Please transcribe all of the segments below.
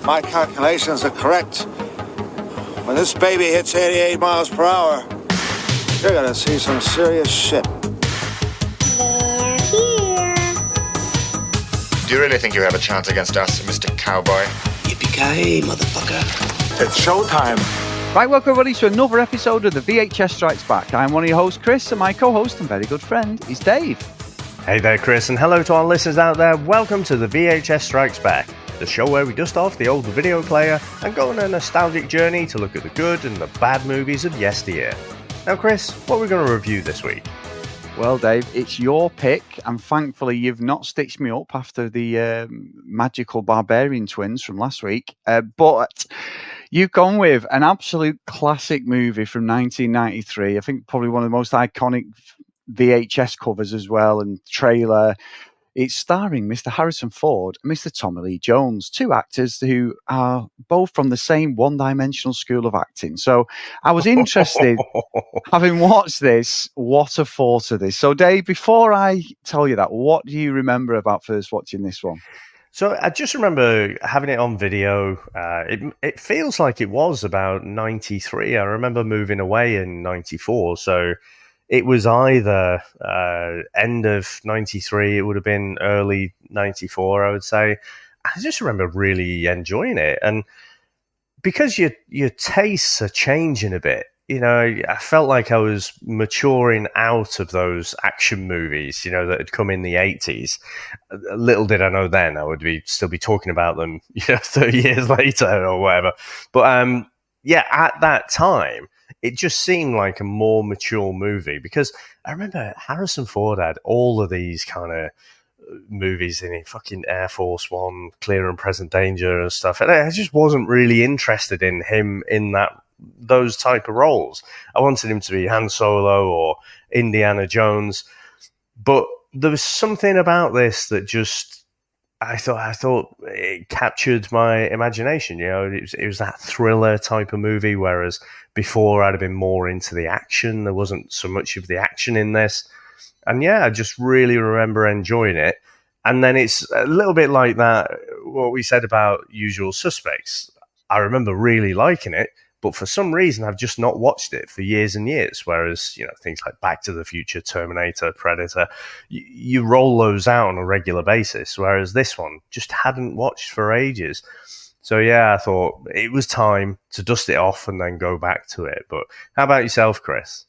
my calculations are correct, when this baby hits 88 miles per hour, you're gonna see some serious shit. They're here. Do you really think you have a chance against us, Mr. Cowboy? Yippee-ki-yay, motherfucker. It's showtime. Right, welcome everybody to another episode of the VHS Strikes Back. I'm one of your hosts, Chris, and my co-host and very good friend is Dave. Hey there, Chris, and hello to our listeners out there. Welcome to the VHS Strikes Back, the show where we dust off the old video player and go on a nostalgic journey to look at the good and the bad movies of yesteryear. Now, Chris, what are we going to review this week? Well, Dave, it's your pick, and thankfully you've not stitched me up after the magical barbarian twins from last week, but you've gone with an absolute classic movie from 1993. I think probably one of the most iconic VHS covers as well, and trailer. It's starring Mr. Harrison Ford and Mr. Tommy Lee Jones, two actors who are both from the same one-dimensional school of acting. So I was interested, having watched this, what a thought of this. So Dave, before I tell you that, what do you remember about first watching this one? So I just remember having it on video. It feels like it was about 93. I remember moving away in 94, so it was either end of 93, it would have been early 94, I would say. I just remember really enjoying it. And because your tastes are changing a bit, you know, I felt like I was maturing out of those action movies, you know, that had come in the 80s. Little did I know then I would still be talking about them, you know, 30 years later or whatever. But yeah, at that time, it just seemed like a more mature movie, because I remember Harrison Ford had all of these kind of movies in it, fucking Air Force One, Clear and Present Danger and stuff. And I just wasn't really interested in him in those type of roles. I wanted him to be Han Solo or Indiana Jones. But there was something about this that just, I thought it captured my imagination. You know, it was that thriller type of movie, whereas before I'd have been more into the action. There wasn't so much of the action in this. And yeah, I just really remember enjoying it. And then it's a little bit like that, what we said about Usual Suspects. I remember really liking it, but for some reason I've just not watched it for years and years. Whereas, you know, things like Back to the Future, Terminator, Predator, you roll those out on a regular basis. Whereas this one just hadn't watched for ages. So yeah, I thought it was time to dust it off and then go back to it. But how about yourself, Chris?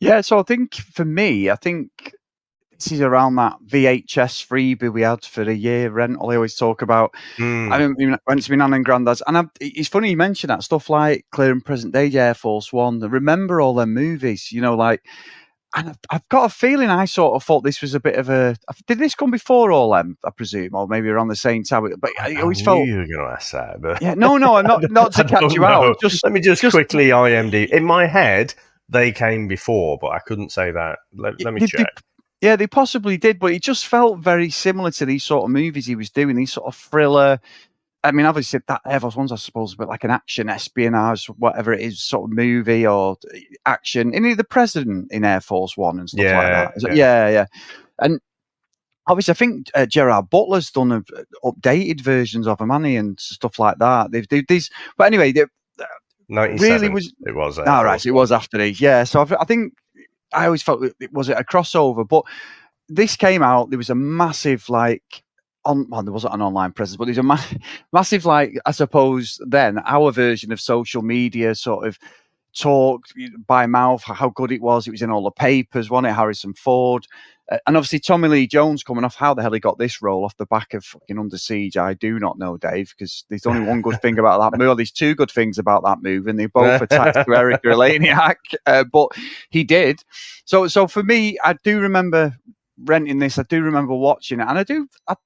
Yeah, so I think for me, this is around that VHS freebie we had for a year rental. I always talk about. I went to my nan and granddad's, and it's funny you mention that stuff like Clear and Present Danger, Air Force One. I remember all them movies, you know, like. And I've got a feeling I sort of thought this was a bit of a. Did this come before all them? I presume, or maybe around the same time. But I always felt you were going to ask that. But yeah, no, not to catch you out. Let me just quickly IMDb. In my head, they came before, but I couldn't say that. Let me check. Yeah, they possibly did, but it just felt very similar to these sort of movies he was doing. These sort of thriller. I mean, obviously, that Air Force One's, I suppose, a bit like an action, espionage, whatever it is, sort of movie or action. Any of the president in Air Force One and stuff like that. Yeah. And obviously, I think Gerard Butler's done updated versions of them, hasn't he, and stuff like that. They've these, but anyway, 97, really was. It was. Right, it was after these. Yeah, so I think I always felt it was a crossover, but this came out. There was a massive there wasn't an online presence, but there's a massive, like, I suppose then our version of social media sort of talk by mouth, how good it was. It was in all the papers, wasn't it? Harrison Ford. And obviously Tommy Lee Jones coming off, how the hell he got this role off the back of fucking Under Siege, I do not know, Dave, because there's only one good thing about that movie. Well, there's two good things about that movie, and they both attached to Eric Relaniak, but he did. So for me, I do remember renting this. I do remember watching it, and I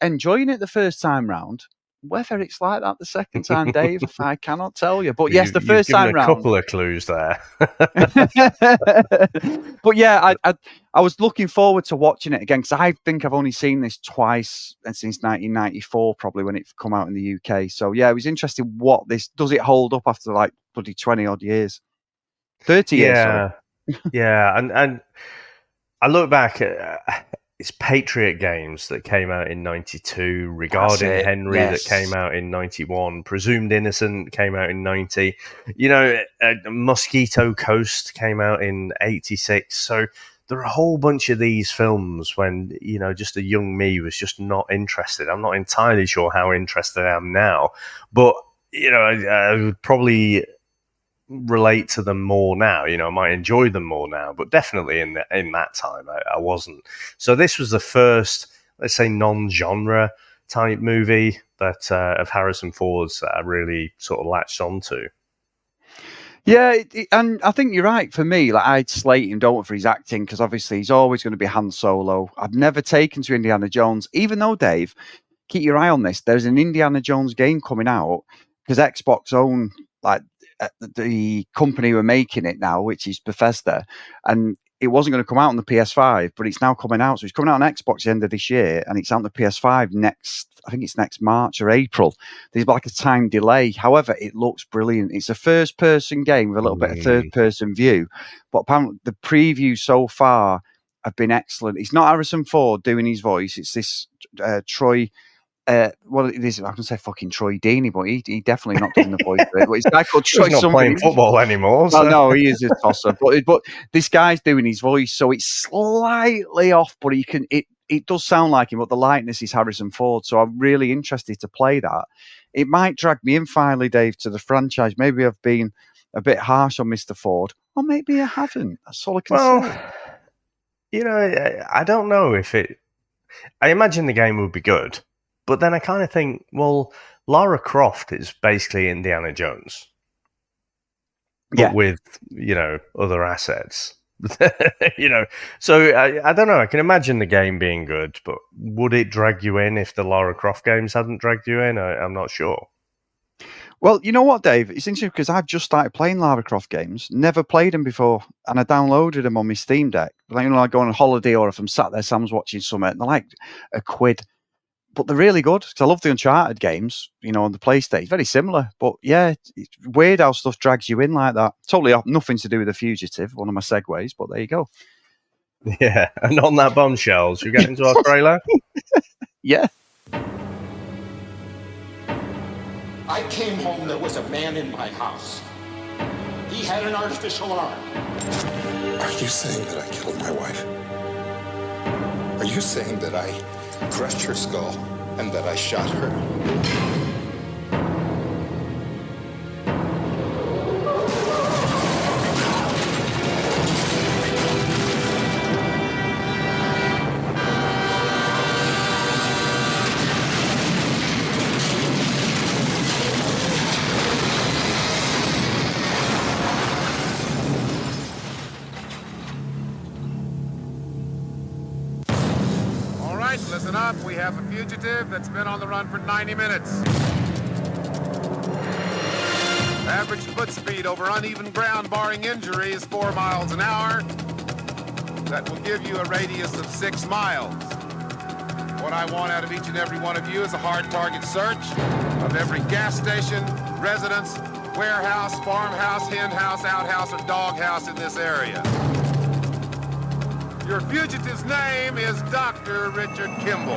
enjoying it the first time round. Whether it's like that the second time, Dave, I cannot tell you. But yes, the first time round, a couple of clues there. But yeah, I was looking forward to watching it again, because I think I've only seen this twice since 1994, probably, when it come out in the UK. So yeah, it was interesting. What this does it hold up after like bloody 20 odd years, 30 years? Yeah, and I look back. it's Patriot Games that came out in 92, That's Regarding it. Henry that came Yes. out in 91, Presumed Innocent came out in 90, Mosquito Coast came out in 86. So there are a whole bunch of these films when, just a young me was just not interested. I'm not entirely sure how interested I am now, but, I would probably relate to them more now. I might enjoy them more now, but definitely in that time, I wasn't. So this was the first, let's say, non-genre type movie that of Harrison Ford's that I really sort of latched onto. Yeah, and I think you're right. For me, like I'd slate him, don't for his acting, because obviously he's always going to be Han Solo. I've never taken to Indiana Jones, even though, Dave, keep your eye on this. There's an Indiana Jones game coming out because Xbox own like the company who are making it now, which is Bethesda, and it wasn't going to come out on the PS5, but it's now coming out. So it's coming out on Xbox at the end of this year, and it's out on the PS5 next. I think it's next March or April. There's like a time delay. However, it looks brilliant. It's a first-person game with a little bit of third-person view, but apparently the previews so far have been excellent. It's not Harrison Ford doing his voice. It's this Troy. Well, it is. I can say fucking Troy Deeney, but he definitely not doing the voice for it. But it's a guy called Troy. He's not somebody. playing football anymore. Well, no, he is a tosser. But this guy's doing his voice, so it's slightly off, but it does sound like him. But the likeness is Harrison Ford, so I'm really interested to play that. It might drag me in finally, Dave, to the franchise. Maybe I've been a bit harsh on Mr. Ford, or maybe I haven't. That's all I can say. I don't know if it. I imagine the game would be good. But then I kind of think, well, Lara Croft is basically Indiana Jones, but with, other assets. So I don't know. I can imagine the game being good, but would it drag you in if the Lara Croft games hadn't dragged you in? I'm not sure. Well, you know what, Dave? It's interesting because I've just started playing Lara Croft games, never played them before, and I downloaded them on my Steam Deck. Like, I go on a holiday or if I'm sat there, Sam's watching something, and they're like £1. But they're really good because I love the Uncharted games, on the PlayStation. Very similar, but yeah, it's weird how stuff drags you in like that. Totally nothing to do with The Fugitive, one of my segues, but there you go. Yeah, and on that bombshell, should we get into our trailer? Yeah. I came home, there was a man in my house. He had an artificial arm. Are you saying that I killed my wife? Are you saying that I crushed her skull and that I shot her? Listen up, we have a fugitive that's been on the run for 90 minutes. Average foot speed over uneven ground barring injury is 4 miles an hour. That will give you a radius of 6 miles. What I want out of each and every one of you is a hard target search of every gas station, residence, warehouse, farmhouse, hen house, outhouse, or doghouse in this area. Your fugitive's name is Dr. Richard Kimball.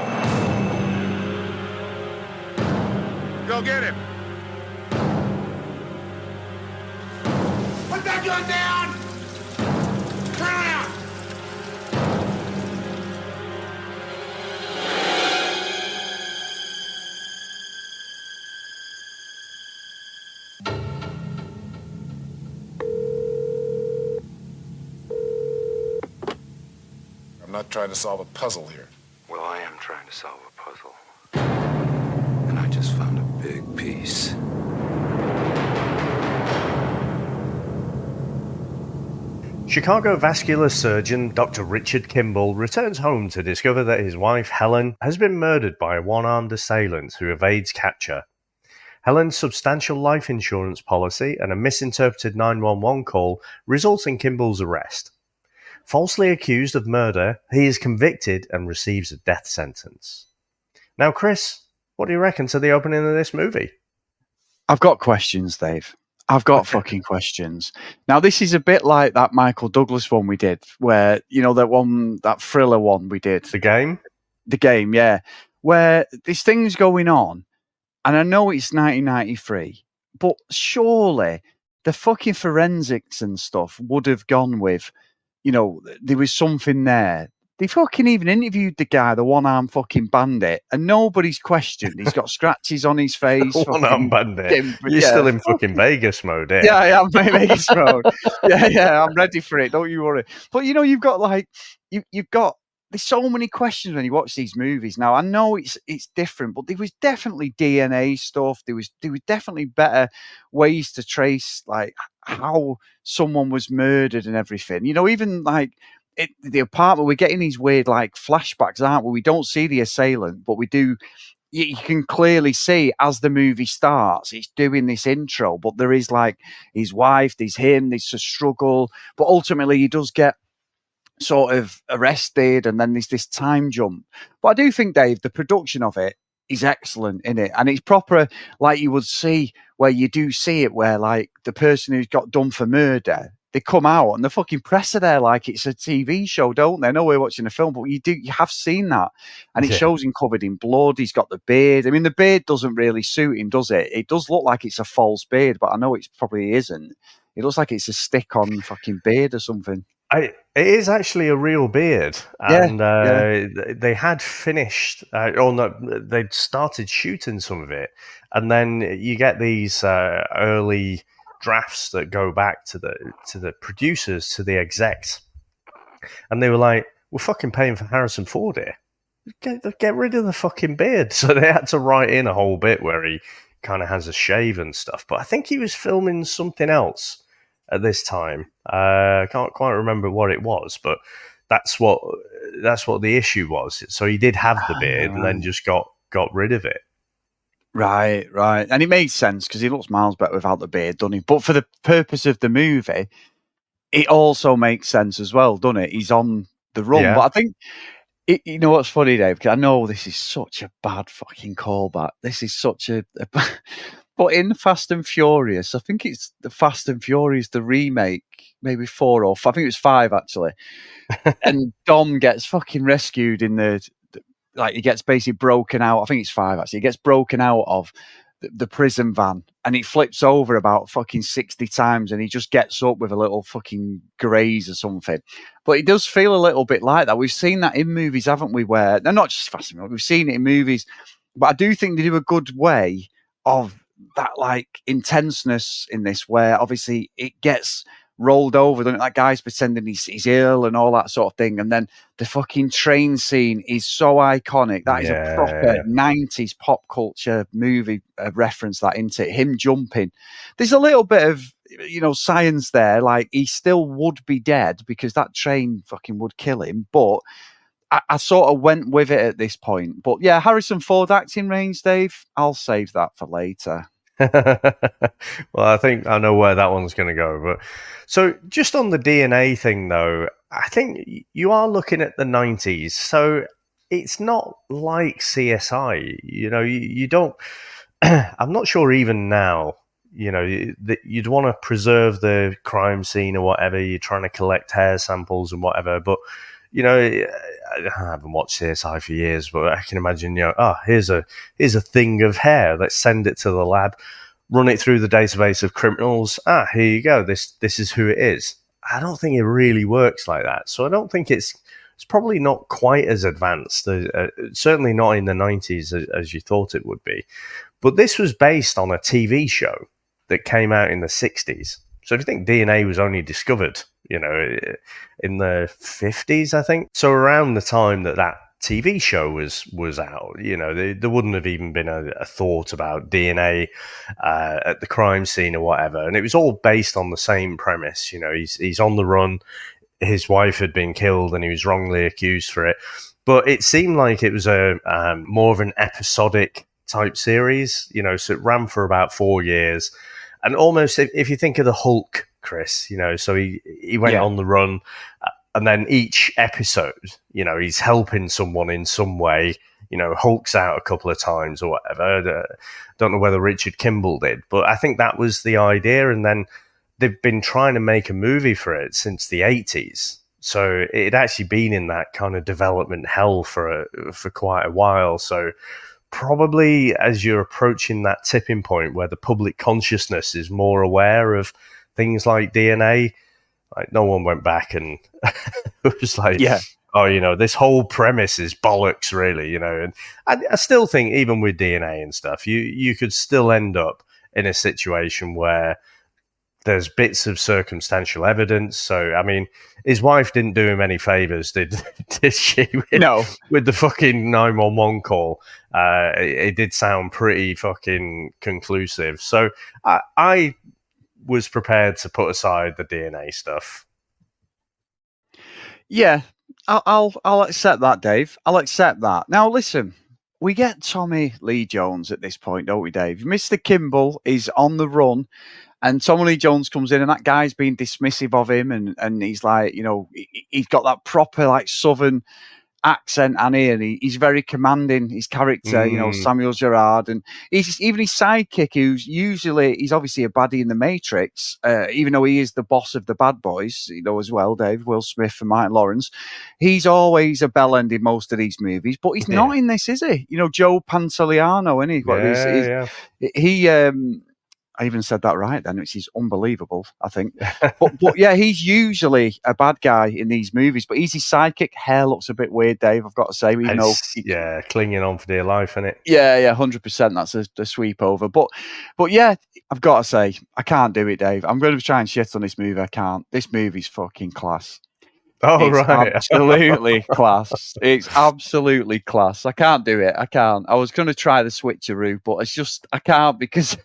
Go get him. Put that gun down! Turn around! I'm not trying to solve a puzzle here. Well, I am trying to solve a puzzle. And I just found a big piece. Chicago vascular surgeon Dr. Richard Kimball returns home to discover that his wife Helen has been murdered by a one-armed assailant who evades capture. Helen's substantial life insurance policy and a misinterpreted 911 call result in Kimball's arrest. Falsely accused of murder, he is convicted and receives a death sentence. Now, Chris, what do you reckon to the opening of this movie? I've got questions, Dave. I've got fucking questions. Now, this is a bit like that Michael Douglas one we did, where, that thriller one we did. The Game? The Game, yeah. Where this thing's going on, and I know it's 1993, but surely the fucking forensics and stuff would have gone with, there was something there. They fucking even interviewed the guy, the one-armed fucking bandit, and nobody's questioned. He's got scratches on his face. One-armed bandit. You're still in fucking Vegas mode, eh? Yeah, I am in Vegas mode. Yeah, I'm ready for it. Don't you worry. But you've got you've got there's so many questions when you watch these movies. Now I know it's different, but there was definitely DNA stuff. There was definitely better ways to trace like how someone was murdered and everything. Even like the apartment, we're getting these weird like flashbacks, aren't we? We don't see the assailant, but we do. You can clearly see as the movie starts, it's doing this intro, but there is like his wife, there's him, there's a struggle, but ultimately he does get sort of arrested, and then there's this time jump. But I do think, Dave, the production of it is excellent in it, and it's proper like you would see where you do see it, where like the person who's got done for murder, they come out and the fucking press are there like it's a TV show, don't they? I know we're watching a film, but you have seen that, and it shows him covered in blood. He's got the beard. I mean, the beard doesn't really suit him, does it? It does look like it's a false beard, but I know it probably isn't. It looks like it's a stick-on fucking beard or something. It is actually a real beard, and they had finished, or no, they'd started shooting some of it, and then you get these early drafts that go back to the producers, to the execs, and they were like, "We're fucking paying for Harrison Ford here. Get rid of the fucking beard." So they had to write in a whole bit where he kind of has a shave and stuff. But I think he was filming something else at this time. I can't quite remember what it was, but that's what the issue was. So he did have the beard and then just got rid of it. Right. And it makes sense because he looks miles better without the beard, doesn't he? But for the purpose of the movie, it also makes sense as well, doesn't it? He's on the run. Yeah. But I think, you know what's funny, Dave? Because I know this is such a bad fucking callback. This is such a but in Fast and Furious, I think it's the Fast and Furious, the remake, maybe 4 or 5. I think it was 5 actually. And Dom gets fucking rescued in he gets basically broken out. I think it's 5 actually. He gets broken out of the prison van and he flips over about fucking 60 times and he just gets up with a little fucking graze or something. But it does feel a little bit like that. We've seen that in movies, haven't we? Where they're not just Fast and Furious. We've seen it in movies, but I do think they do a good way of that like intenseness in this, where obviously it gets rolled over. That guy's pretending he's ill and all that sort of thing, and then the fucking train scene is so iconic. That is a proper 90s pop culture movie reference, that into it. Him jumping. There's a little bit of science there, like he still would be dead because that train fucking would kill him, but I sort of went with it at this point. But yeah, Harrison Ford acting range, Dave, I'll save that for later. Well, I think I know where that one's going to go. But so just on the DNA thing, though, I think you are looking at the 90s. So it's not like CSI. You don't... I'm not sure even now, that you'd want to preserve the crime scene or whatever. You're trying to collect hair samples and whatever. But I haven't watched CSI for years, but I can imagine, here's a thing of hair. Let's send it to the lab, run it through the database of criminals. Here you go. This is who it is. I don't think it really works like that. So I don't think it's probably not quite as advanced, certainly not in the 90s as you thought it would be. But this was based on a TV show that came out in the 60s. So if you think DNA was only discovered, in the 50s, I think. So around the time that TV show was out, there wouldn't have even been a thought about DNA at the crime scene or whatever. And it was all based on the same premise. He's on the run. His wife had been killed and he was wrongly accused for it. But it seemed like it was a more of an episodic type series, so it ran for about 4 years. And almost, if you think of the Hulk, Chris, so he went on the run, and then each episode, he's helping someone in some way, hulks out a couple of times or whatever. Don't know whether Richard Kimball did, but I think that was the idea. And then they've been trying to make a movie for it since the 80s. So it had actually been in that kind of development hell for quite a while. So probably as you're approaching that tipping point where the public consciousness is more aware of things like DNA, like no one went back and it was like, oh, this whole premise is bollocks, really, And I still think even with DNA and stuff, you could still end up in a situation where there's bits of circumstantial evidence. So, I mean, his wife didn't do him any favors, did she? With the fucking 911 call. It did sound pretty fucking conclusive. So I was prepared to put aside the DNA stuff. Yeah, I'll accept that, Dave. I'll accept that. Now, listen, we get Tommy Lee Jones at this point, don't we, Dave? Mr. Kimball is on the run. And Tommy Lee Jones comes in, and that guy's being dismissive of him, and he's like, he's got that proper like Southern accent, and he's very commanding. His character, Samuel Gerard, and even his sidekick, he's obviously a baddie in the Matrix, even though he is the boss of the bad boys, as well, Dave, Will Smith and Martin Lawrence. He's always a bellend in most of these movies, but he's not in this, is he? Joe Pantoliano, isn't he? I even said that right then, which is unbelievable, I think. But yeah, he's usually a bad guy in these movies, but he's his sidekick. Hair looks a bit weird, Dave, I've got to say. Clinging on for dear life, isn't it? Yeah, 100%. That's a sweep over. But yeah, I've got to say, I can't do it, Dave. I'm going to try and shit on this movie. I can't. This movie's fucking class. Oh, it's right. Absolutely class. It's absolutely class. I can't do it. I can't. I was going to try the switcheroo, but I can't because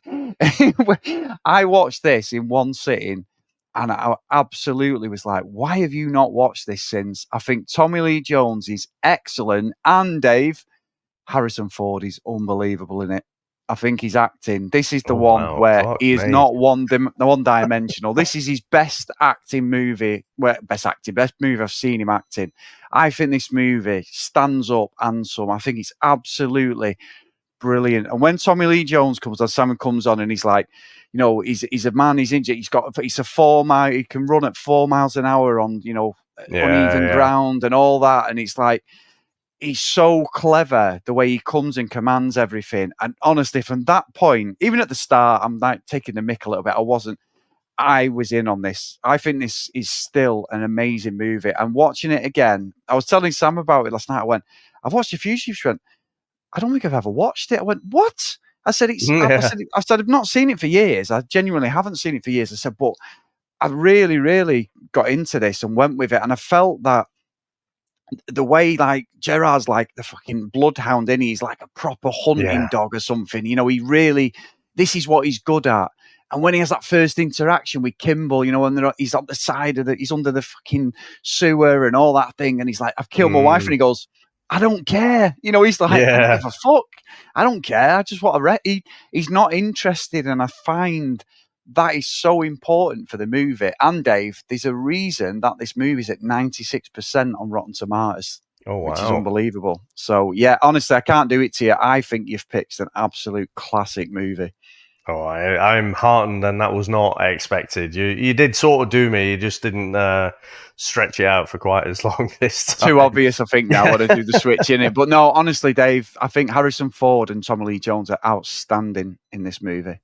I watched this in one sitting and I absolutely was like, why have you not watched this since? I think Tommy Lee Jones is excellent. And Dave, Harrison Ford is unbelievable in it. I think he's acting. This is the one where he is not one-dimensional. This is his best acting movie. Best movie I've seen him acting. I think this movie stands up and some. I think it's absolutely brilliant. And when Tommy Lee Jones comes on, Simon comes on and he's like, he's a man, he's injured. He's a 4 mile. He can run at 4 miles an hour on, uneven ground and all that. And it's like, he's so clever the way he comes and commands everything. And honestly, from that point, even at the start, I'm like taking the mick a little bit. I was in on this. I think this is still an amazing movie. And watching it again, I was telling Sam about it last night. I went, I've watched a few. She went, I don't think I've ever watched it. I went, what? I said, I said, I've not seen it for years. I genuinely haven't seen it for years. I said, but I really, really got into this and went with it. And I felt that the way like Gerard's like the fucking bloodhound, and he's like a proper hunting dog or something. This is what he's good at. And when he has that first interaction with Kimball, and he's on the side of he's under the fucking sewer and all that thing, and he's like, I've killed my wife, and he goes, I don't care. He's like, I don't give a fuck. I don't care. I just want to he's not interested, and I find that is so important for the movie. And Dave, there's a reason that this movie's at 96% on Rotten Tomatoes. Oh, wow. Which is unbelievable. So, yeah, honestly, I can't do it to you. I think you've picked an absolute classic movie. Oh, I'm heartened, and that was not expected. You did sort of do me. You just didn't stretch it out for quite as long this time. Too obvious, I think, now, when I do the switch in it. But no, honestly, Dave, I think Harrison Ford and Tommy Lee Jones are outstanding in this movie.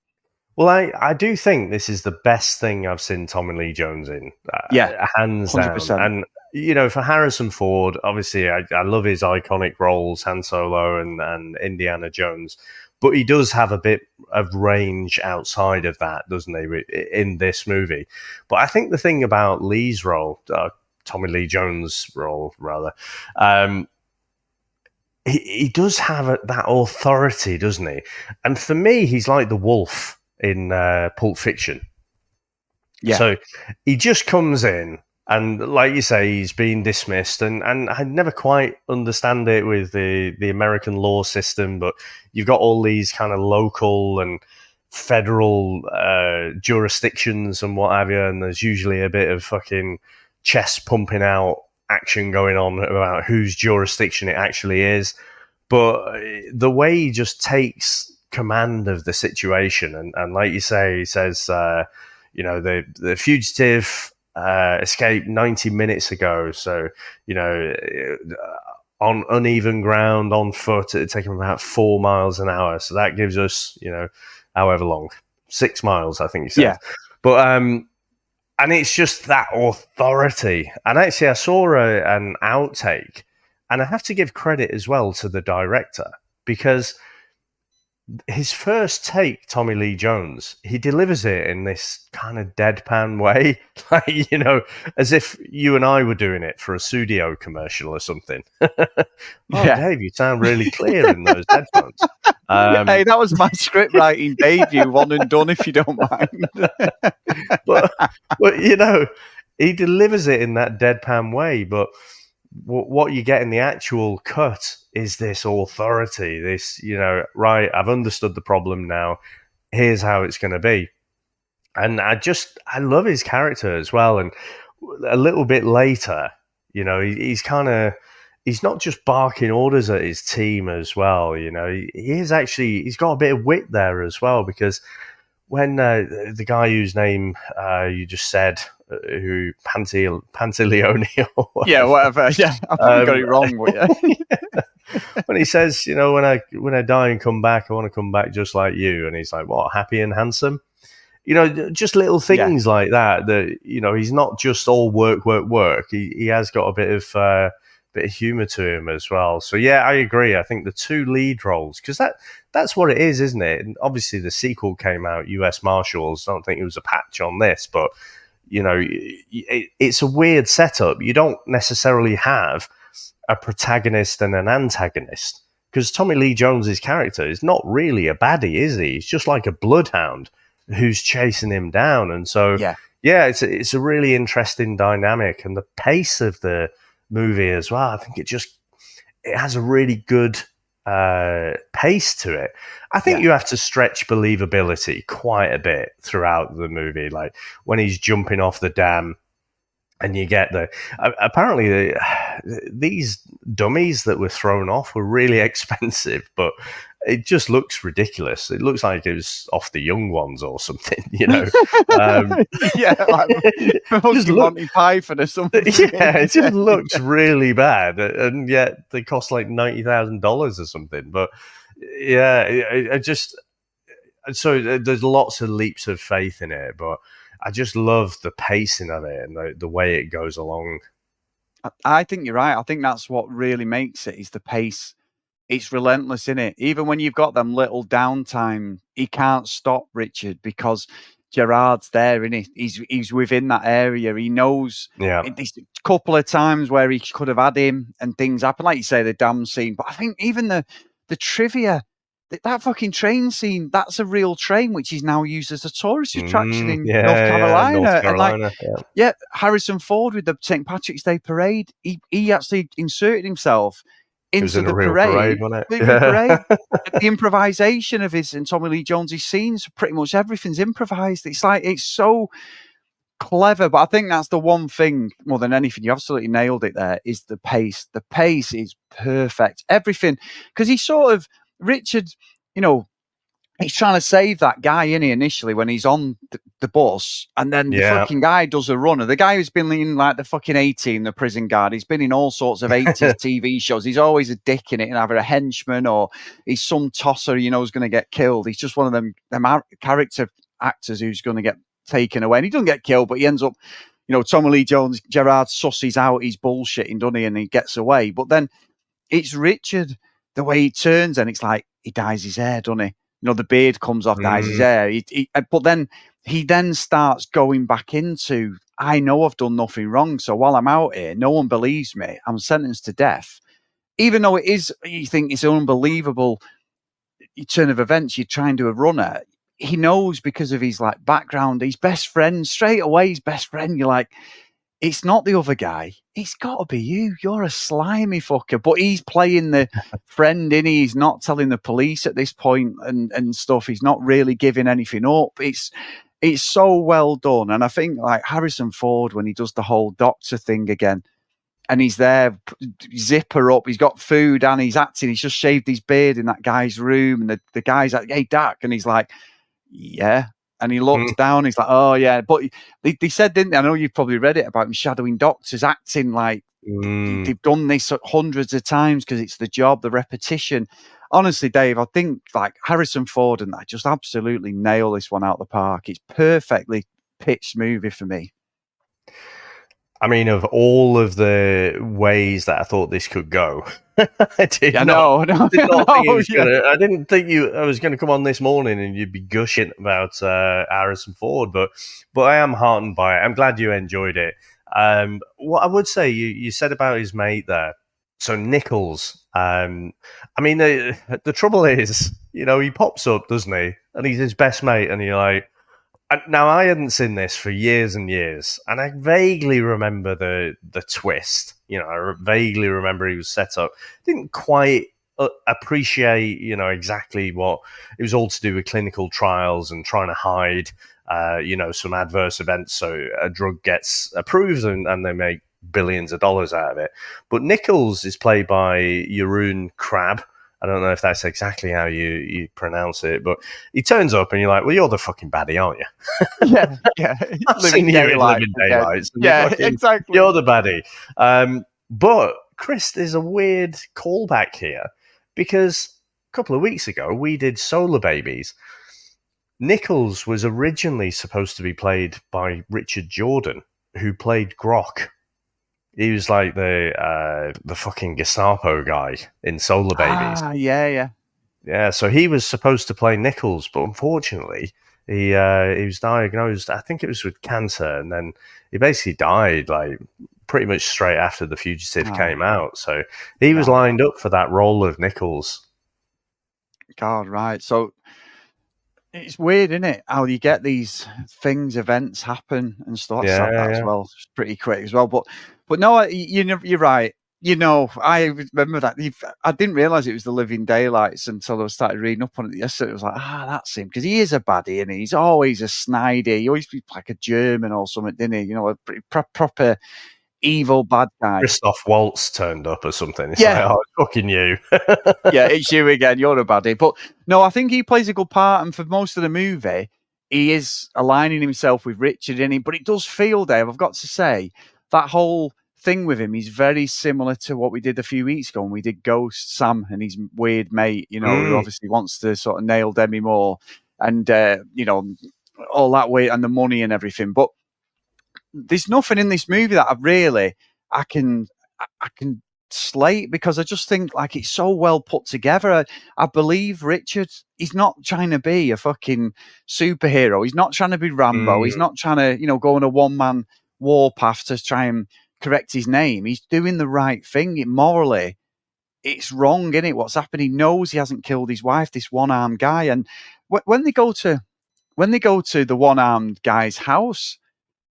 Well, I do think this is the best thing I've seen Tommy Lee Jones in. Hands 100%. Down. And, for Harrison Ford, obviously, I love his iconic roles, Han Solo and Indiana Jones. But he does have a bit of range outside of that, doesn't he, in this movie? But I think the thing about Lee's role, Tommy Lee Jones' role, rather, he does have that authority, doesn't he? And for me, he's like the wolf in Pulp Fiction. Yeah. So he just comes in, and like you say, he's been dismissed, and I never quite understand it with the American law system, but you've got all these kind of local and federal jurisdictions and what have you, and there's usually a bit of fucking chest pumping out action going on about whose jurisdiction it actually is. but the way he just takes command of the situation, and like you say, he says, the fugitive escaped 90 minutes ago, so on uneven ground on foot, it'd take him about 4 miles an hour, so that gives us however long, 6 miles, I think he said. Yeah. But and it's just that authority. And actually, I saw an outtake, and I have to give credit as well to the director, because his first take, Tommy Lee Jones, he delivers it in this kind of deadpan way, like, as if you and I were doing it for a studio commercial or something. Dave, you sound really clear in those headphones. Hey, that was my script writing debut, one and done, if you don't mind. but he delivers it in that deadpan way, but what you get in the actual cut is this authority, this, right, I've understood the problem now, here's how it's going to be. And I love his character as well. And a little bit later, he's not just barking orders at his team as well. He's got a bit of wit there as well, because when the guy whose name you just said, who Pantaleone or whatever. Yeah, I probably got it wrong. But when he says, when I die and come back, I want to come back just like you, and he's like, what, happy and handsome? Just little things like that. That he's not just all work. He has got a bit of humor to him as well. So yeah, I agree. I think the two lead roles, because that's what it is, isn't it? And obviously the sequel came out, U.S. Marshals. I don't think it was a patch on this, but it's a weird setup. You don't necessarily have a protagonist and an antagonist, because Tommy Lee Jones's character is not really a baddie, is he? He's just like a bloodhound who's chasing him down. And so, it's a really interesting dynamic, and the pace of the movie as well. I think it has a really good pace to it. I think you have to stretch believability quite a bit throughout the movie, like when he's jumping off the dam, and you get apparently these dummies that were thrown off were really expensive, but it just looks ridiculous. It looks like it was off the Young Ones or something, like Monty Python or something. Yeah, it just looks really bad, and yet they cost like $90,000 or something. But so there's lots of leaps of faith in it, but I just love the pacing of it and the way it goes along. I think you're right. I think that's what really makes it, is the pace. It's relentless, isn't it? Even when you've got them little downtime, he can't stop Richard, because Gerard's there, and he's within that area. He knows. Yeah. There's a couple of times where he could have had him, and things happen, like you say, the dam scene. But I think even the trivia, that fucking train scene, that's a real train, which is now used as a tourist attraction in North Carolina. North Carolina. And Harrison Ford with the St. Patrick's Day parade, he actually inserted himself into the parade, wasn't it? The improvisation of his and Tommy Lee Jones's scenes, pretty much everything's improvised. It's so clever. But I think that's the one thing more than anything. You absolutely nailed it there, is the pace. The pace is perfect. Everything, because he sort of, Richard, he's trying to save that guy, isn't he, initially when he's on the bus, and then the fucking guy does a runner. The guy who's been in like the fucking 18, the prison guard, he's been in all sorts of 80s TV shows. He's always a dick in it, and either a henchman or he's some tosser who's going to get killed. He's just one of them character actors who's going to get taken away. And he doesn't get killed, but he ends up, Tommy Lee Jones, Gerard susses out he's bullshitting, doesn't he, and he gets away. But then it's Richard, the way he turns, and it's like he dyes his hair, doesn't he? The beard comes off, dyes his hair. But then he starts going back into, I know I've done nothing wrong, so while I'm out here, no one believes me. I'm sentenced to death. Even though you think it's an unbelievable turn of events, you're trying to run at. He knows, because of his background, his best friend, straight away, his best friend, you're like, it's not the other guy. It's got to be you. You're a slimy fucker. But he's playing the friend, innit? He's not telling the police at this point and stuff. He's not really giving anything up. It's so well done. And I think Harrison Ford, when he does the whole doctor thing again, and he's there, zipper up, he's got food and he's acting. He's just shaved his beard in that guy's room, and the guy's like, "Hey, Dak," and he's like, "Yeah." And he looks down, he's like, "Oh, yeah." But they said, didn't they? I know you've probably read it about him shadowing doctors, acting like they've done this hundreds of times because it's the job, the repetition. Honestly, Dave, I think like Harrison Ford and that just absolutely nail this one out of the park. It's perfectly pitched movie for me. I mean, of all of the ways that I thought this could go, I did not think it was gonna. I didn't think I was going to come on this morning and you'd be gushing about Harrison Ford, but I am heartened by it. I'm glad you enjoyed it. What I would say, you said about his mate there. So Nichols. I mean, the trouble is, he pops up, doesn't he? And he's his best mate, and you're like. Now, I hadn't seen this for years and years, and I vaguely remember the twist. I vaguely remember he was set up. Didn't quite appreciate, exactly what it was all to do with clinical trials and trying to hide, some adverse events so a drug gets approved and they make billions of dollars out of it. But Nichols is played by Jeroen Krabbe. I don't know if that's exactly how you pronounce it, but he turns up and you're like, well, you're the fucking baddie, aren't you? Yeah. I've seen you in Living Daylights. Yeah, exactly. You're the baddie. But, Chris, there's a weird callback here because a couple of weeks ago we did Solar Babies. Nichols was originally supposed to be played by Richard Jordan, who played Grok. He was like the fucking Gestapo guy in Solar Babies. Yeah. So he was supposed to play Nichols, but unfortunately, he was diagnosed. I think it was with cancer, and then he basically died like pretty much straight after The Fugitive came out. So he was lined up for that role of Nichols. God, right. So it's weird, isn't it? How you get these events happen and stuff. As well. It's pretty quick as well. But no, you're right. I remember that. I didn't realize it was the Living Daylights until I started reading up on it yesterday. It was like, that's him, because he is a baddie, and he's always a snidey. He always be like a German or something, didn't he? A pretty proper evil bad guy. Christoph Waltz turned up or something. It's like, it's fucking you. Yeah, it's you again. You're a baddie. But no, I think he plays a good part, and for most of the movie, he is aligning himself with Richard in it. But it does feel, Dave, I've got to say, that whole thing with him is very similar to what we did a few weeks ago when we did Ghost Sam and his weird mate, who obviously wants to sort of nail Demi Moore and, all that way and the money and everything. But there's nothing in this movie that I can slate, because I just think like it's so well put together. I believe Richard, he's not trying to be a fucking superhero. He's not trying to be Rambo. He's not trying to, go on a one-man warpath to try and correct his name. He's doing the right thing. Morally, it's wrong, isn't it? What's happened? He knows he hasn't killed his wife, this one-armed guy. And when they go to the one-armed guy's house,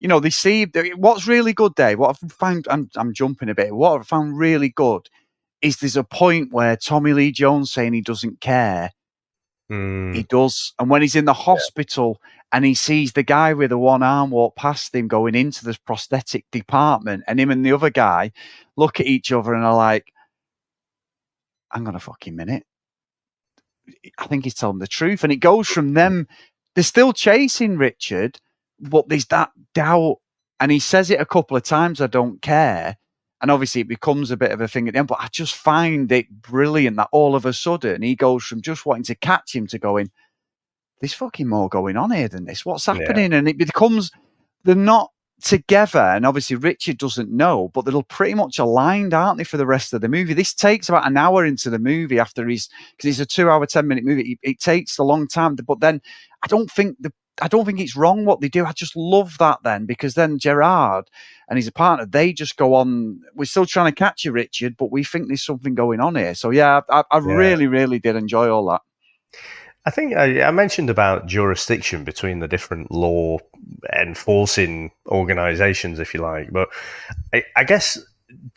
they see what's really good, Dave. What I've found, I'm jumping a bit. What I've found really good is there's a point where Tommy Lee Jones saying he doesn't care. He does. And when he's in the hospital and he sees the guy with the one arm walk past him going into the prosthetic department, and him and the other guy look at each other and are like, hang on a fucking minute. I think he's telling the truth. And it goes from them, they're still chasing Richard, but there's that doubt. And he says it a couple of times, I don't care. And obviously it becomes a bit of a thing at the end, but I just find it brilliant that all of a sudden he goes from just wanting to catch him to going, there's fucking more going on here than this. What's happening? Yeah. And it becomes, they're not together. And obviously Richard doesn't know, but they're pretty much aligned, aren't they, for the rest of the movie? This takes about an hour into the movie after because it's a 2 hour, 10-minute movie. It takes a long time, but then I don't think it's wrong what they do. I just love that then, because then Gerard and his partner, they just go on, we're still trying to catch you, Richard, but we think there's something going on here. So yeah, I really, really did enjoy all that. I think I mentioned about jurisdiction between the different law enforcing organizations, if you like. But I guess,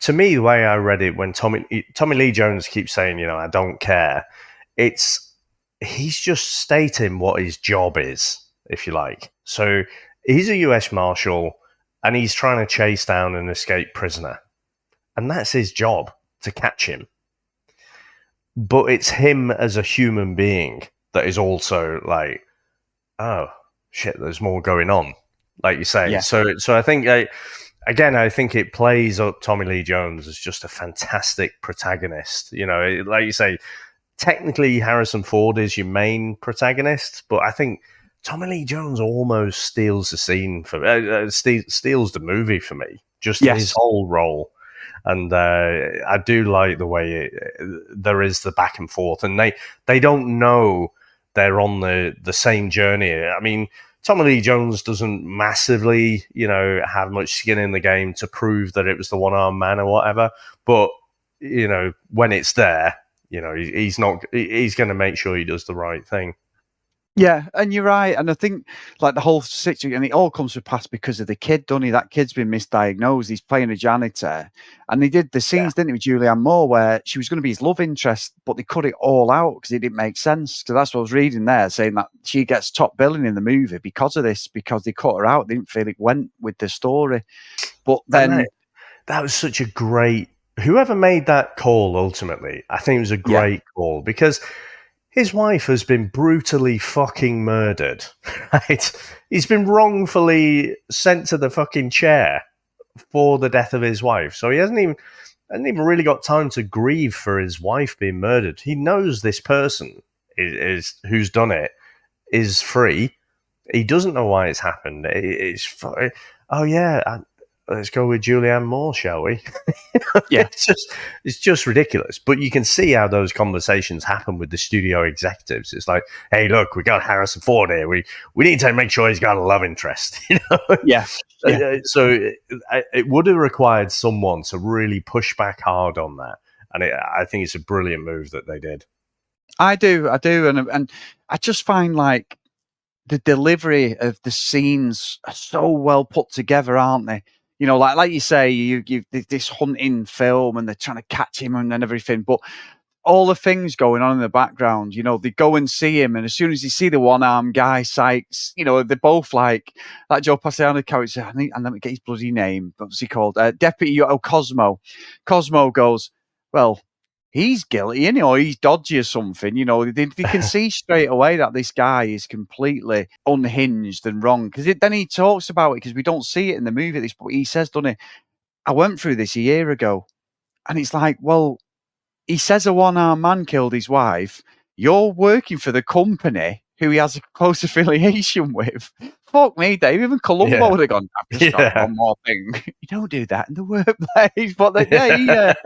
to me, the way I read it, when Tommy Lee Jones keeps saying, I don't care, he's just stating what his job is, if you like. So he's a US Marshal and he's trying to chase down an escaped prisoner. and that's his job, to catch him. But it's him as a human being that is also like, oh shit, there's more going on, like you say. Yeah. So I think I think it plays up Tommy Lee Jones as just a fantastic protagonist. You know, like you say, technically Harrison Ford is your main protagonist, but I think Tommy Lee Jones almost steals the scene for steals the movie for me. Just his Yes. whole role. And I do like the way there is the back and forth, and they don't know they're on the same journey. I mean, Tommy Lee Jones doesn't massively, have much skin in the game to prove that it was the one-armed man or whatever. But when it's there, he's going to make sure he does the right thing. Yeah, and you're right. And I think like the whole situation, and it all comes to pass because of the kid, doesn't he? That kid's been misdiagnosed. He's playing a janitor. And they did the scenes, didn't they, with Julianne Moore, where she was going to be his love interest, but they cut it all out because it didn't make sense. So that's what I was reading there, saying that she gets top billing in the movie because of this, because they cut her out. They didn't feel it went with the story. But then... That was such a great... Whoever made that call, ultimately, I think it was a great call, because... his wife has been brutally fucking murdered, right? He's been wrongfully sent to the fucking chair for the death of his wife. So he hasn't even really got time to grieve for his wife being murdered. He knows this person is who's done it is free. He doesn't know why it's happened. Let's go with Julianne Moore, shall we? Yeah, it's just ridiculous. But you can see how those conversations happen with the studio executives. It's like, hey, look, we got Harrison Ford here. We need to make sure he's got a love interest. Yeah. So it would have required someone to really push back hard on that, and I think it's a brilliant move that they did. I do, and I just find like the delivery of the scenes are so well put together, aren't they? Like you say, you this hunting film, and they're trying to catch him and everything, but all the things going on in the background, they go and see him, and as soon as you see the one-armed guy, Sykes, they're both like that Joe Pasciano character, and let me get his bloody name, what's he called? Deputy Cosmo. Cosmo goes, well, he's guilty, or he's dodgy or something. They can see straight away that this guy is completely unhinged and wrong. Because then he talks about it, because we don't see it in the movie. But he says, doesn't he, I went through this a year ago. And it's like, well, he says a one-armed man killed his wife. You're working for the company who he has a close affiliation with. Fuck me, Dave. Even Columbo would have gone, I've just got one more thing. You don't do that in the workplace. But Eric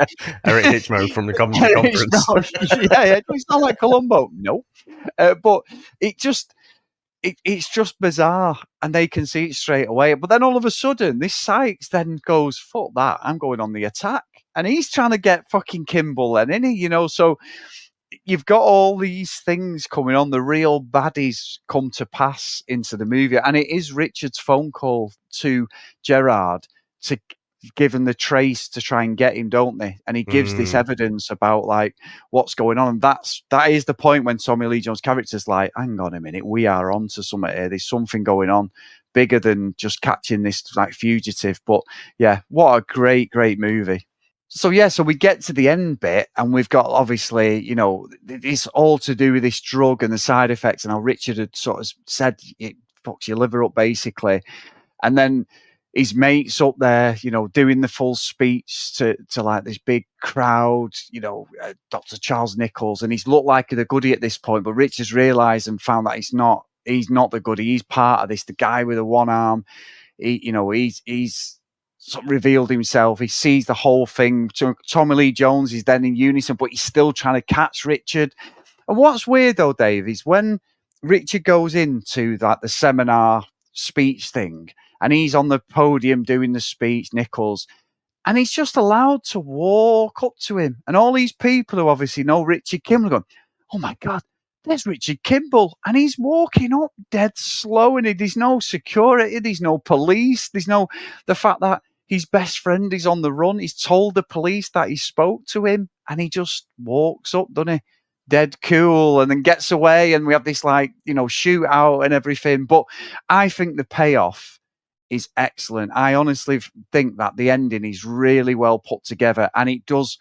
Hitchmo from the Comedy Conference. It's not like Columbo. No. But it's just bizarre, and they can see it straight away. But then all of a sudden, this Sykes then goes, fuck that, I'm going on the attack. And he's trying to get fucking Kimball then, isn't he? So you've got all these things coming on. The real baddies come to pass into the movie. And it is Richard's phone call to Gerard to give him the trace to try and get him, don't they? And he gives this evidence about like what's going on. And that is the point when Tommy Lee Jones' character's like, hang on a minute, we are onto something here. There's something going on bigger than just catching this like fugitive. But yeah, what a great, great movie. So we get to the end bit, and we've got obviously, it's all to do with this drug and the side effects, and how Richard had sort of said it fucks your liver up basically. And then his mates up there, doing the full speech to like this big crowd, Dr. Charles Nichols, and he's looked like the goodie at this point, but Richard's realised and found that he's not the goodie. He's part of this. The guy with the one arm, he's sort of revealed himself. He sees the whole thing. Tommy Lee Jones is then in unison, but he's still trying to catch Richard. And what's weird though, Dave, is when Richard goes into like the seminar speech thing, and he's on the podium doing the speech, Nichols, and he's just allowed to walk up to him. And all these people who obviously know Richard Kimball are going, oh my God, there's Richard Kimball. And he's walking up dead slow, and there's no security, there's no police, the fact that his best friend is on the run. He's told the police that he spoke to him, and he just walks up, doesn't he? Dead cool, and then gets away, and we have this like, shootout and everything. But I think the payoff is excellent. I honestly think that the ending is really well put together, and it does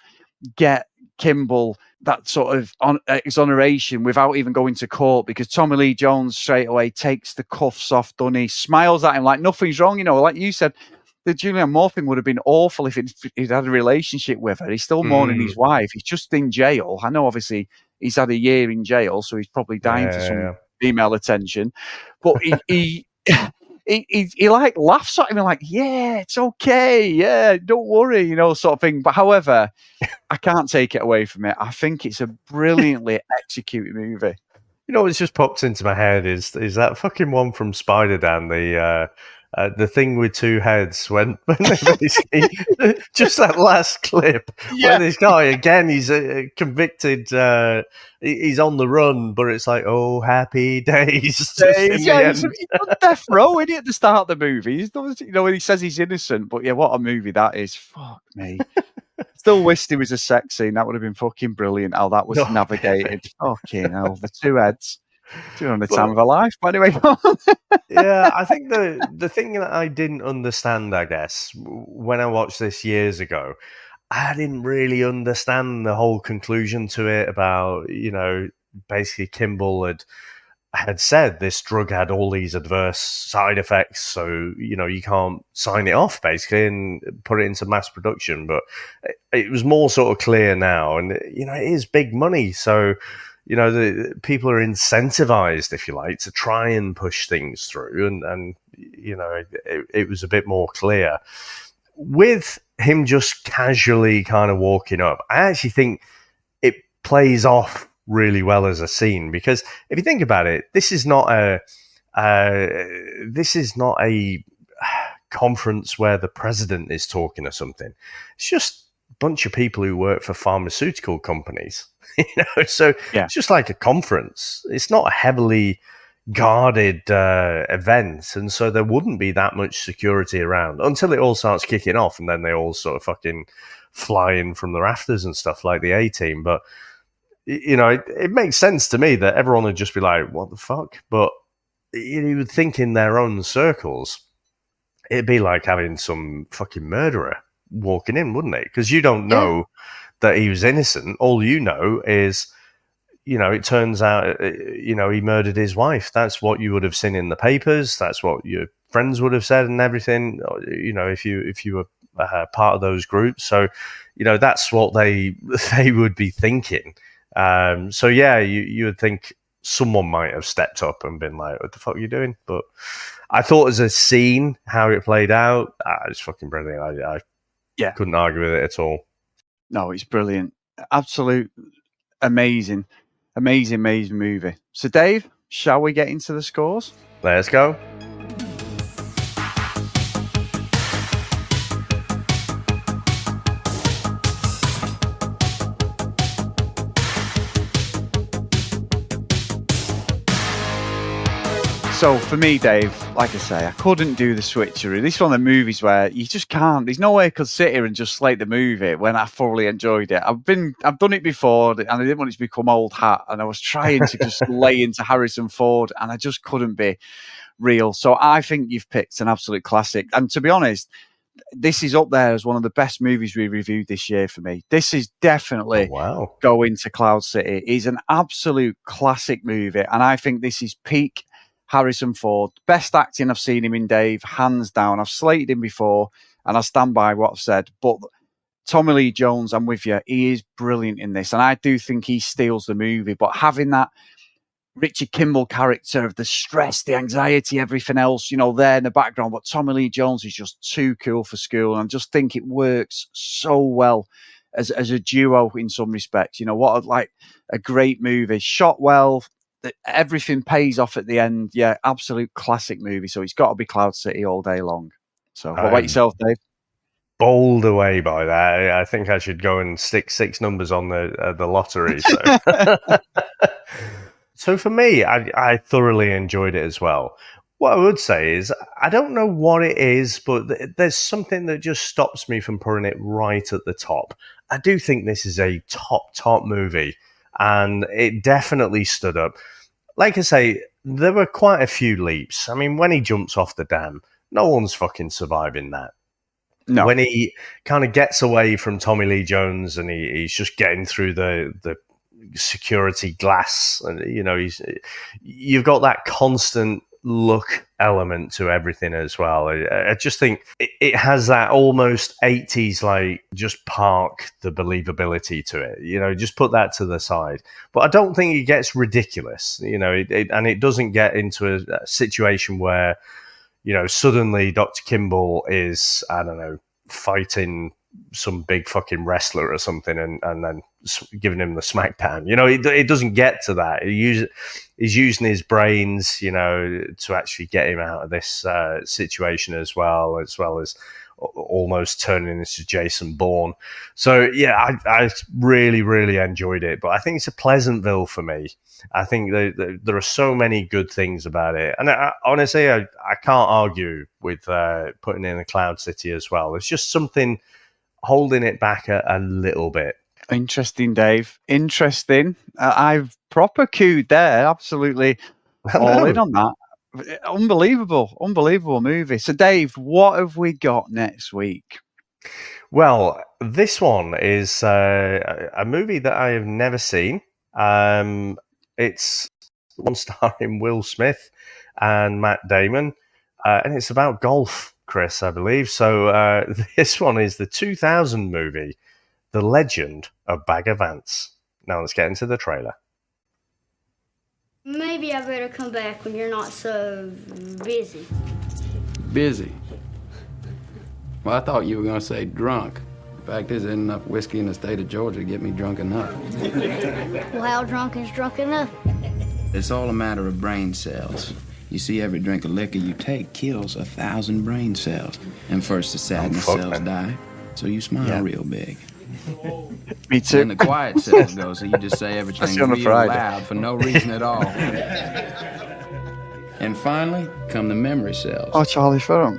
get Kimball that sort of exoneration without even going to court, because Tommy Lee Jones straight away takes the cuffs off Dunny, smiles at him like nothing's wrong. Like you said, the Julianne Moore thing would have been awful if he'd had a relationship with her. He's still mourning his wife. He's just in jail. I know, obviously, he's had a year in jail, so he's probably dying for some female attention. But he he like laughs at him and like, yeah, it's okay. Yeah, don't worry, sort of thing. But however, I can't take it away from it. I think it's a brilliantly executed movie. What's just popped into my head is that fucking one from Spider-Dan, the thing with two heads, when they basically just that last clip where this guy again, he's convicted, he's on the run, but it's like, oh, happy days. He's on death row, isn't he, at the start of the movie? When he says he's innocent, but yeah, what a movie that is. Fuck me. Still wished it was a sex scene. That would have been fucking brilliant. How that was navigated. Fucking hell, the two heads. Doing the time of our life. But anyway. Yeah, I think the thing that I didn't understand, I guess, when I watched this years ago, I didn't really understand the whole conclusion to it about, basically Kimball had said this drug had all these adverse side effects, so you can't sign it off basically and put it into mass production. But it was more sort of clear now, and it is big money, so the people are incentivized, if you like, to try and push things through, and it was a bit more clear with him just casually kind of walking up. I actually think it plays off really well as a scene, because if you think about it, this is not a conference where the president is talking or something. It's just a bunch of people who work for pharmaceutical companies, so it's just like a conference. It's not a heavily guarded event, and so there wouldn't be that much security around until it all starts kicking off, and then they all sort of fucking fly in from the rafters and stuff like the A-Team. But it makes sense to me that everyone would just be like, what the fuck? But you would think in their own circles, it'd be like having some fucking murderer walking in, wouldn't it? Because you don't know that he was innocent. All you know is, it turns out, he murdered his wife. That's what you would have seen in the papers. That's what your friends would have said and everything, if you were part of those groups. So, that's what they would be thinking. So yeah, you would think someone might have stepped up and been like, what the fuck are you doing? But I thought as a scene, how it played out, it's fucking brilliant. I couldn't argue with it at all. No, it's brilliant. Absolute amazing movie. So Dave, shall we get into the scores? Let's go. So for me, Dave, like I say, I couldn't do the switcheroo. This is one of the movies where you just can't. There's no way I could sit here and just slate the movie when I thoroughly enjoyed it. I've done it before, and I didn't want it to become old hat. And I was trying to just lay into Harrison Ford, and I just couldn't be real. So I think you've picked an absolute classic. And to be honest, this is up there as one of the best movies we reviewed this year for me. This is definitely going to Cloud City. It's an absolute classic movie, and I think this is peak Harrison Ford. Best acting I've seen him in, Dave, hands down. I've slated him before, and I stand by what I've said. But Tommy Lee Jones, I'm with you. He is brilliant in this, and I do think he steals the movie. But having that Richard Kimball character of the stress, the anxiety, everything else, there in the background. But Tommy Lee Jones is just too cool for school, and I just think it works so well as a duo in some respects. What a great movie, shot well. Everything pays off at the end. Yeah, absolute classic movie. So it's got to be Cloud City all day long. So what about yourself, Dave? Bowled away by that. I think I should go and stick 6 numbers on the lottery. So. So for me, I thoroughly enjoyed it as well. What I would say is, I don't know what it is, but there's something that just stops me from putting it right at the top. I do think this is a top movie, and it definitely stood up. Like I say, there were quite a few leaps. I mean, when he jumps off the dam, No one's fucking surviving that. No. When he kind of gets away from Tommy Lee Jones and he's just getting through the security glass, and you've got that constant look element to everything as well. I just think it has that almost 80s, like, just park the believability to it. Just put that to the side. But I don't think it gets ridiculous. And it doesn't get into a situation where suddenly Dr. Kimball is, I don't know, fighting some big fucking wrestler or something and then giving him the smackdown. It doesn't get to that. He's using his brains, to actually get him out of this situation as well as almost turning into Jason Bourne. So, yeah, I really, really enjoyed it. But I think it's a Pleasantville for me. I think there are so many good things about it. And honestly, I can't argue with putting in a Cloud City as well. There's just something holding it back a little bit. Interesting, Dave. Interesting. I've proper queued there. Absolutely all in on that. Unbelievable movie. So, Dave, what have we got next week? Well, this one is a movie that I have never seen. It's one starring Will Smith and Matt Damon, and it's about golf, Chris, I believe. So this one is the 2000 movie, The Legend of Bagger Vance. Now let's get into the trailer. Maybe I better come back when you're not so busy. Busy? Well, I thought you were going to say drunk. In fact, there isn't enough whiskey in the state of Georgia to get me drunk enough. Well, how drunk is drunk enough? It's all a matter of brain cells. You see, every drink of liquor you take kills 1,000 brain cells. And first the sadness cells die, so you smile real big. Me too. Then the quiet cells go, so you just say everything real loud for no reason at all. And finally, come the memory cells. Oh, Charlie Ferrum.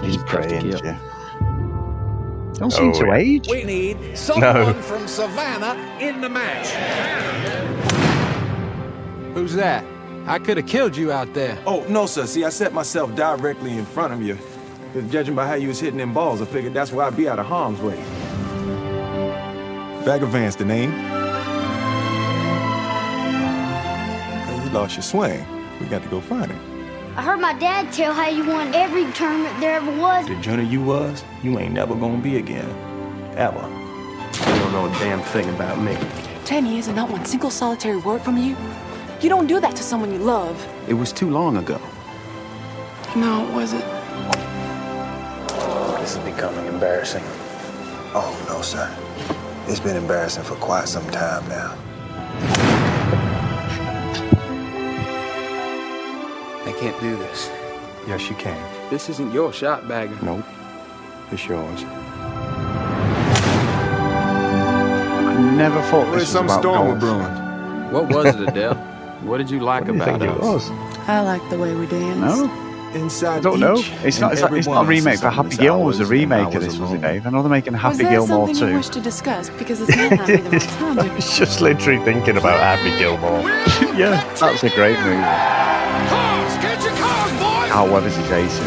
He's brilliant. Yeah. Don't seem to age. We need someone from Savannah in the match. Who's that? I could have killed you out there. Oh, no, sir. See, I set myself directly in front of you. Judging by how you was hitting them balls, I figured that's why I'd be out of harm's way. Bagger Vance, the name. Hey, you lost your swing. We got to go find him. I heard my dad tell how you won every tournament there ever was. The junior you was, you ain't never gonna be again. Ever. You don't know a damn thing about me. 10 years and not one single solitary word from you? You don't do that to someone you love. It was too long ago. No, was it? This is becoming embarrassing. Oh, no, sir. It's been embarrassing for quite some time now. I can't do this. Yes, you can. This isn't your shot, Bagger. Nope. It's yours. I never thought this was some about storm golf. brewing. What was it, Adele? What did you like about us? I like the way we dance. No, Inside I don't know. It's not a remake, but Happy Gilmore was a remake of this, was it, Dave? I know they're making Was Happy that Gilmore something you too. wish to discuss? Because it's not really the right time. I was just literally thinking about Happy Gilmore. Yeah, that's a great movie. Cars, get your cars, boys! Al Weathers is ace.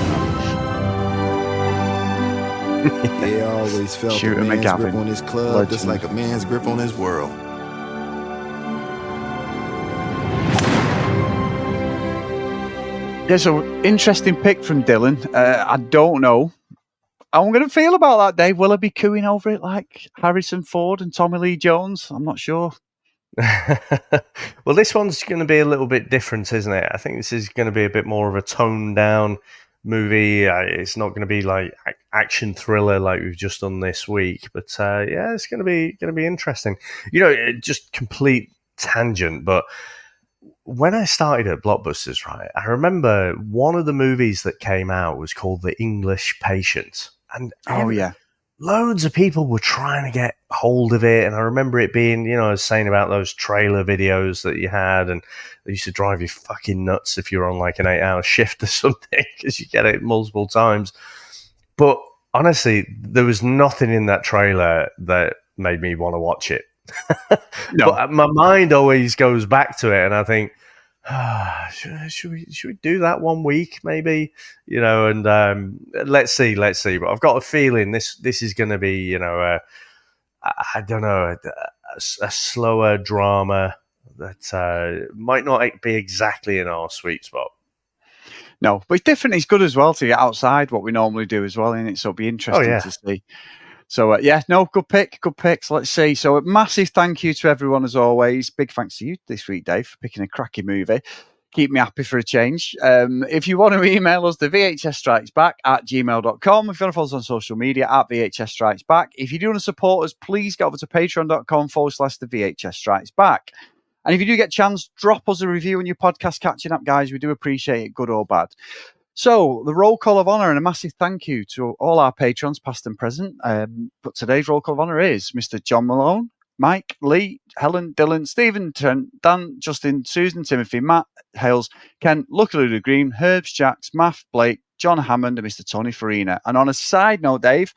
They always felt Shooter a man's McGavin. grip on his club Legend. just like a man's grip on his world. Yeah, so interesting pick from Dylan. I don't know how I'm going to feel about that, Dave. Will I be cooing over it like Harrison Ford and Tommy Lee Jones? I'm not sure. Well, this one's going to be a little bit different, isn't it? I think this is going to be a bit more of a toned down movie. It's not going to be like action thriller like we've just done this week, but yeah, it's going to be interesting. Just complete tangent, but when I started at Blockbusters, right, I remember one of the movies that came out was called The English Patient, and loads of people were trying to get hold of it. And I remember it being, I was saying about those trailer videos that you had, and they used to drive you fucking nuts if you're on like an 8-hour shift or something because you get it multiple times. But honestly, there was nothing in that trailer that made me want to watch it. No. But my mind always goes back to it, and I think, should we do that one week maybe, and let's see, but I've got a feeling this is going to be, I don't know, a slower drama that might not be exactly in our sweet spot. No, but it's different. It's good as well to get outside what we normally do as well, isn't it? So it'll be interesting to see. So, good picks. Let's see. So, a massive thank you to everyone as always. Big thanks to you this week, Dave, for picking a cracking movie. Keep me happy for a change. If you want to email us, the vhsstrikesback@gmail.com. If you want to follow us on social media, @VHSStrikesBack. If you do want to support us, please get over to patreon.com/the VHS Strikes Back. And if you do get a chance, drop us a review on your podcast catching up, guys. We do appreciate it, good or bad. So, the roll call of honour, and a massive thank you to all our patrons, past and present. But today's roll call of honour is Mr. John Malone, Mike, Lee, Helen, Dylan, Stephen, Trent, Dan, Justin, Susan, Timothy, Matt, Hales, Ken, Lucky Luda Green, Herbs, Jacks, Math, Blake, John Hammond, and Mr. Tony Farina. And on a side note, Dave,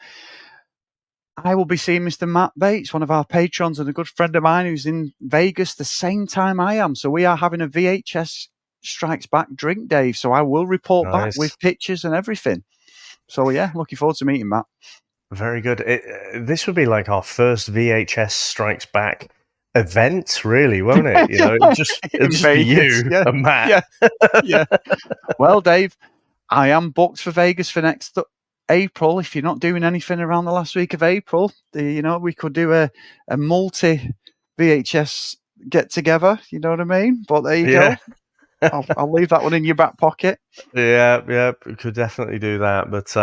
I will be seeing Mr. Matt Bates, one of our patrons and a good friend of mine who's in Vegas the same time I am. So we are having a VHS Strikes Back drink, Dave. So I will report back with pictures and everything. So, looking forward to meeting Matt. Very good. This would be like our first VHS Strikes Back event, really, won't it? Just be you and Matt. Yeah. Well, Dave, I am booked for Vegas for next April. If you're not doing anything around the last week of April, we could do a multi VHS get together. You know what I mean? But there you go. I'll leave that one in your back pocket. Yeah, we could definitely do that. But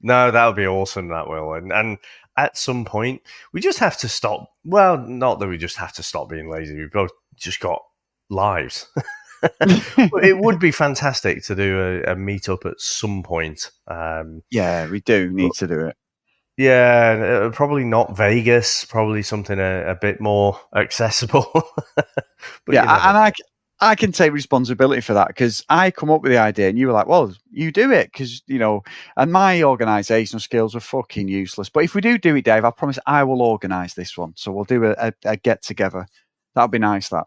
no, that would be awesome. That will, and at some point we just have to stop. Well, not that we just have to stop being lazy. We've both just got lives. It would be fantastic to do a meetup at some point. We do need to do it. Yeah, probably not Vegas. Probably something a bit more accessible. But and I can take responsibility for that because I come up with the idea and you were like, well, you do it because, and my organisational skills were fucking useless. But if we do it, Dave, I promise I will organise this one. So we'll do a get together. That'll be nice, that.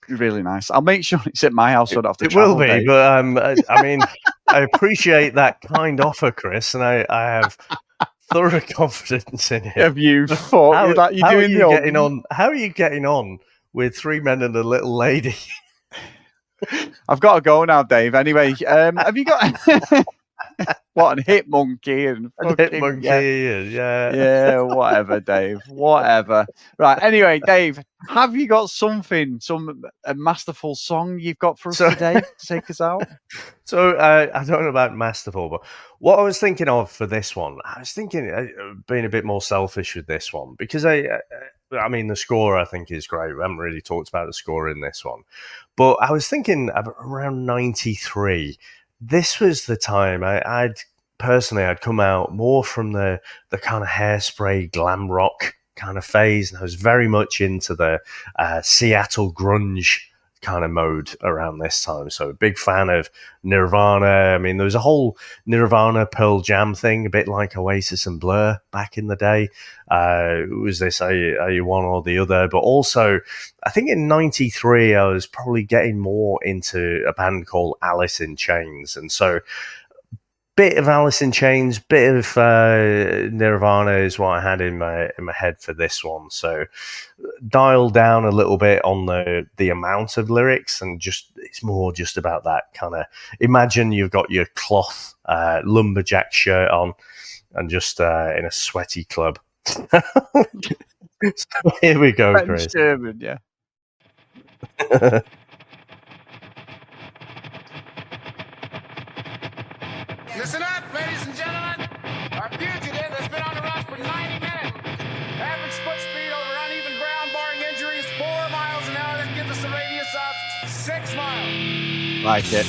Really nice. I'll make sure it's at my house. So I don't have to travel, will be, Dave. But I mean, I appreciate that kind offer, Chris, and I have thorough confidence in it. Have you thought that you're doing getting on? How are you getting on with 3 men and a little lady? I've got to go now, Dave. Anyway, have you got what a hit monkey and hit monkey? Yeah, whatever, Dave. Whatever. Right. Anyway, Dave, have you got a masterful song you've got for us today to take us out? So I don't know about masterful, but what I was thinking of for this one, I was thinking being a bit more selfish with this one because I mean, the score I think is great. We haven't really talked about the score in this one, but I was thinking around 93. This was the time I'd come out more from the kind of hairspray glam rock kind of phase, and I was very much into the Seattle grunge kind of mode around this time. So a big fan of Nirvana. I mean, there was a whole Nirvana Pearl Jam thing, a bit like Oasis and Blur back in the day. Was this are you one or the other? But also, I think in 93, I was probably getting more into a band called Alice in Chains. And so bit of Alice in Chains, bit of Nirvana is what I had in my head for this one. So dial down a little bit on the amount of lyrics, and it's more just about that kind of. Imagine you've got your cloth lumberjack shirt on, and just in a sweaty club. So here we go, Chris. German, yeah. Listen up, ladies and gentlemen. Our fugitive has been on the run for 90 minutes. Average foot speed over uneven ground, barring injuries, 4 miles an hour. That gives us a radius of 6 miles. Like it.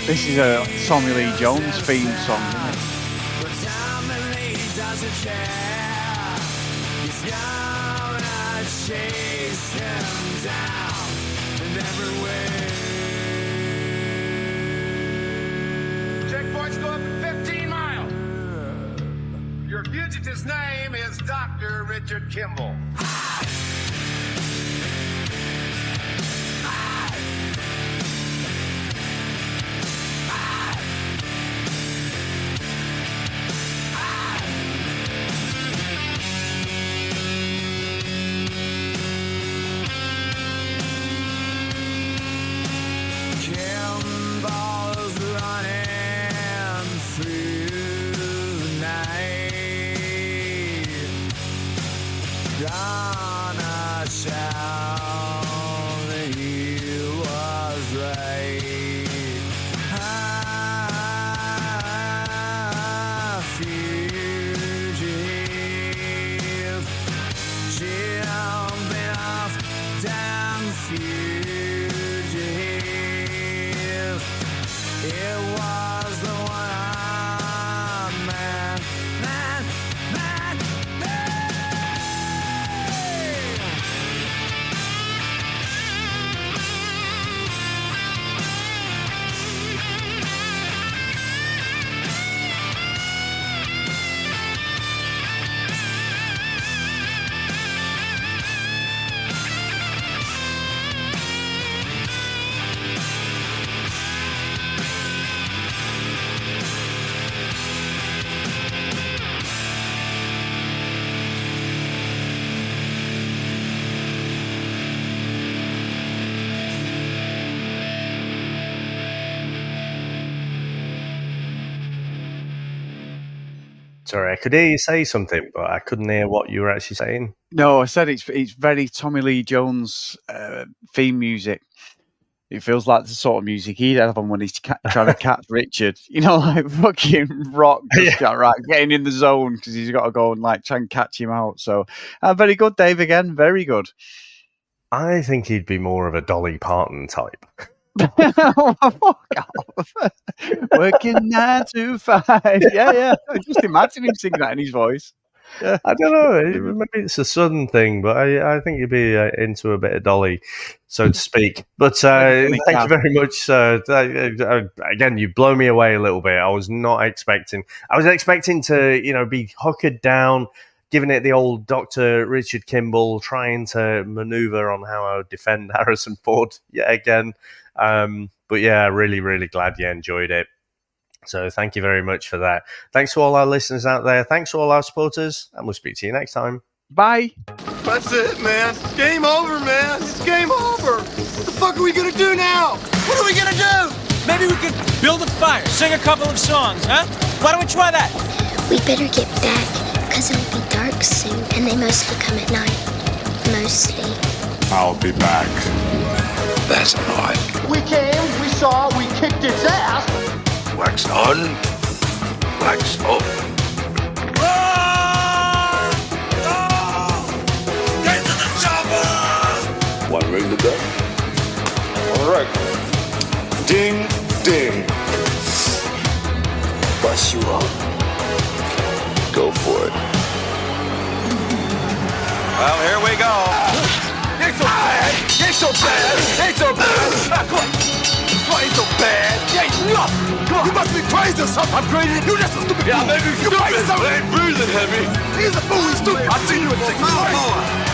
This is a Tommy Lee Jones theme song, isn't it? Checkpoints go up at 15 miles. Your fugitive's name is Dr. Richard Kimball. Sorry, I could hear you say something, but I couldn't hear what you were actually saying. No, I said it's very Tommy Lee Jones theme music. It feels like the sort of music he'd have on when he's trying to catch Richard. You know, like fucking rock, just right, getting in the zone because he's got to go and like try and catch him out. So, very good, Dave. Again, very good. I think he'd be more of a Dolly Parton type. Fuck off. Working 9 to 5. Yeah. Just imagine him singing that in his voice. Yeah. I don't know. Maybe it's a Southern thing, but I think you'd be into a bit of Dolly, so to speak. But thank you very much. Again, you blow me away a little bit. I was expecting to, be huckered down, giving it the old Dr. Richard Kimball, trying to maneuver on how I would defend Harrison Ford yet again. But yeah, really, really glad you enjoyed it. So thank you very much for that. Thanks to all our listeners out there. Thanks to all our supporters. And we'll speak to you next time. Bye. That's it, man. Game over, man. It's game over. What the fuck are we going to do now? What are we going to do? Maybe we could build a fire, sing a couple of songs, huh? Why don't we try that? We better get back, because it'll be dark soon, and they mostly come at night. Mostly. I'll be back. That's odd. We came, we saw, we kicked its ass. Wax on, wax off. Get to the chopper! One ring to go. All right. Ding, ding. Bust you up. Go for it. Well, here we go. Ain't so bad. Ain't so bad. Ain't so bad. Come on. Ain't so bad. You ain't nothing. Come on. You must be crazy or something. I'm crazy. You just a stupid fool. Yeah, maybe you're stupid. You ain't breathing heavy. He's a fool. He's stupid. I've seen you at 6 months.